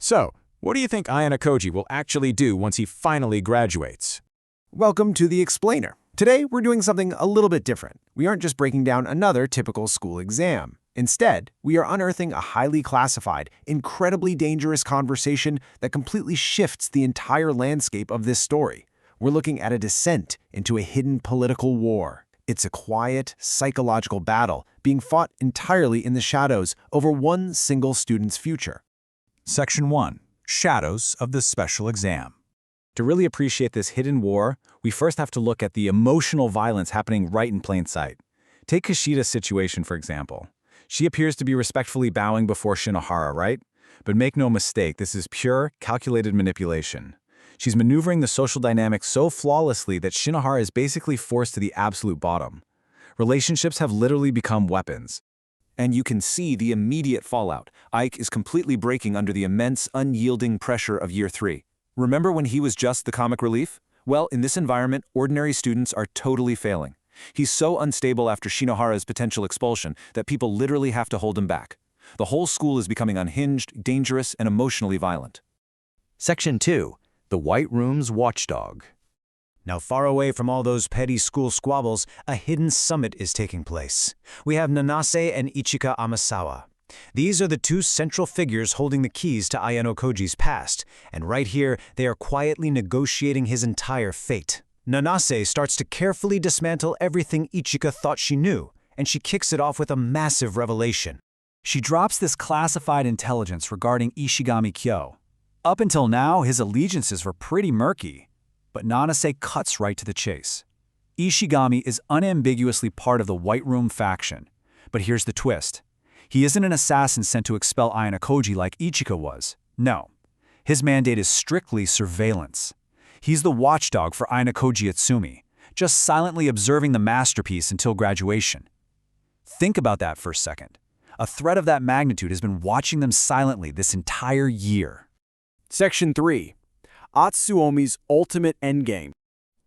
So, what do you think Ayanokoji will actually do once he finally graduates? Welcome to The Explainer. Today, we're doing something a little bit different. We aren't just breaking down another typical school exam. Instead, we are unearthing a highly classified, incredibly dangerous conversation that completely shifts the entire landscape of this story. We're looking at a descent into a hidden political war. It's a quiet, psychological battle being fought entirely in the shadows over one single student's future. Section 1. Shadows of the Special Exam. To really appreciate this hidden war, we first have to look at the emotional violence happening right in plain sight. Take Kushida's situation, for example. She appears to be respectfully bowing before Shinohara, right? But make no mistake, this is pure, calculated manipulation. She's maneuvering the social dynamic so flawlessly that Shinohara is basically forced to the absolute bottom. Relationships have literally become weapons. And you can see the immediate fallout. Ike is completely breaking under the immense, unyielding pressure of Year 3. Remember when he was just the comic relief? Well, in this environment, ordinary students are totally failing. He's so unstable after Shinohara's potential expulsion that people literally have to hold him back. The whole school is becoming unhinged, dangerous, and emotionally violent. Section 2. The White Room's Watchdog. Now, far away from all those petty school squabbles, a hidden summit is taking place. We have Nanase and Ichika Amasawa. These are the two central figures holding the keys to Ayanokoji's past, and right here, they are quietly negotiating his entire fate. Nanase starts to carefully dismantle everything Ichika thought she knew, and she kicks it off with a massive revelation. She drops this classified intelligence regarding Ishigami Kyo. Up until now, his allegiances were pretty murky, but Nanase cuts right to the chase. Ishigami is unambiguously part of the White Room faction, but here's the twist. He isn't an assassin sent to expel Ayanokoji like Ichika was. No, his mandate is strictly surveillance. He's the watchdog for Ayanokoji Itsumi, just silently observing the masterpiece until graduation. Think about that for a second. A threat of that magnitude has been watching them silently this entire year. Section 3. Atsuomi's Ultimate Endgame.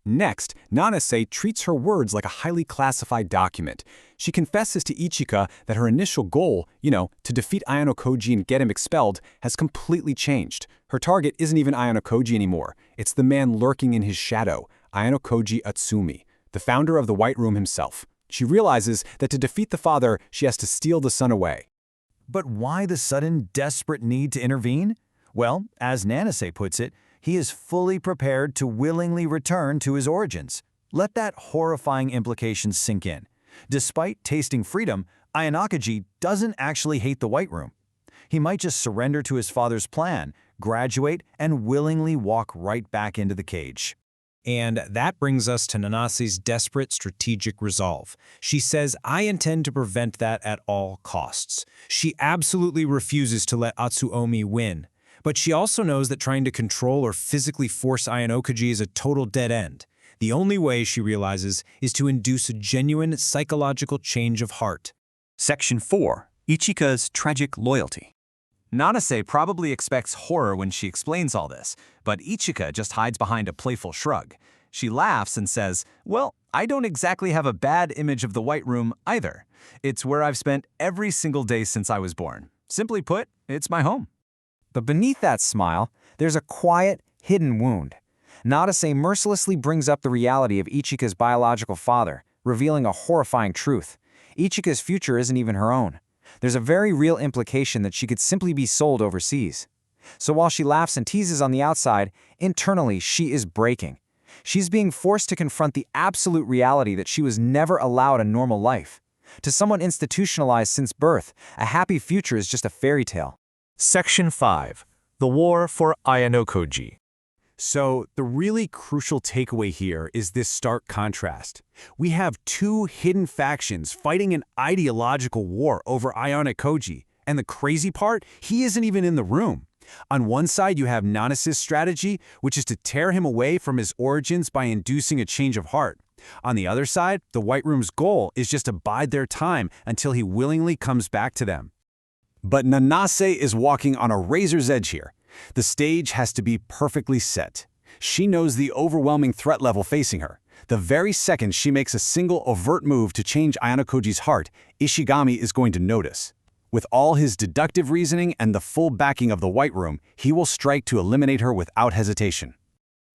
Next, Nanase treats her words like a highly classified document. She confesses to Ichika that her initial goal, to defeat Ayanokoji and get him expelled, has completely changed. Her target isn't even Ayanokoji anymore. It's the man lurking in his shadow, Ayanokoji Itsumi, the founder of the White Room himself. She realizes that to defeat the father, she has to steal the son away. But why the sudden, desperate need to intervene? Well, as Nanase puts it, he is fully prepared to willingly return to his origins. Let that horrifying implication sink in. Despite tasting freedom, Ayanokoji doesn't actually hate the White Room. He might just surrender to his father's plan, graduate, and willingly walk right back into the cage. And that brings us to Nanase's desperate strategic resolve. She says, I intend to prevent that at all costs. She absolutely refuses to let Atsuomi win. But she also knows that trying to control or physically force Ayanokoji is a total dead end. The only way, she realizes, is to induce a genuine psychological change of heart. Section 4. Ichika's Tragic Loyalty. Nanase probably expects horror when she explains all this, but Ichika just hides behind a playful shrug. She laughs and says, well, I don't exactly have a bad image of the White Room either. It's where I've spent every single day since I was born. Simply put, it's my home. But beneath that smile, there's a quiet, hidden wound. Nanase mercilessly brings up the reality of Ichika's biological father, revealing a horrifying truth. Ichika's future isn't even her own. There's a very real implication that she could simply be sold overseas. So while she laughs and teases on the outside, internally she is breaking. She's being forced to confront the absolute reality that she was never allowed a normal life. To someone institutionalized since birth, a happy future is just a fairy tale. Section 5. The War for Ayanokoji. So the really crucial takeaway here is this stark contrast. We have two hidden factions fighting an ideological war over Ayanokoji, and the crazy part, he isn't even in the room. On one side, you have Nanase's strategy, which is to tear him away from his origins by inducing a change of heart. On the other side, the White Room's goal is just to bide their time until he willingly comes back to them. But Nanase is walking on a razor's edge here. The stage has to be perfectly set. She knows the overwhelming threat level facing her. The very second she makes a single overt move to change Ayanokoji's heart, Ishigami is going to notice. With all his deductive reasoning and the full backing of the White Room, he will strike to eliminate her without hesitation.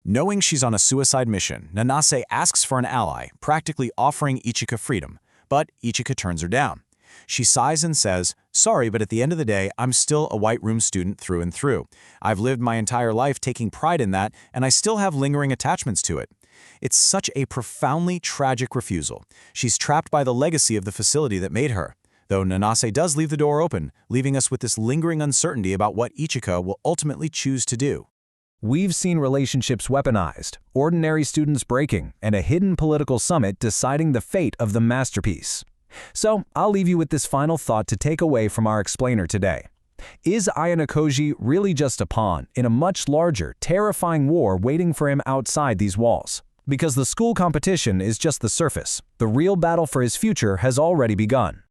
Knowing she's on a suicide mission, Nanase asks for an ally, practically offering Ichika freedom, but Ichika turns her down. She sighs and says, "Sorry, but at the end of the day, I'm still a White Room student through and through. I've lived my entire life taking pride in that, and I still have lingering attachments to it." It's such a profoundly tragic refusal. She's trapped by the legacy of the facility that made her. Though Nanase does leave the door open, leaving us with this lingering uncertainty about what Ichika will ultimately choose to do. We've seen relationships weaponized, ordinary students breaking, and a hidden political summit deciding the fate of the masterpiece. So, I'll leave you with this final thought to take away from our explainer today. Is Ayanokoji really just a pawn in a much larger, terrifying war waiting for him outside these walls? Because the school competition is just the surface. The real battle for his future has already begun.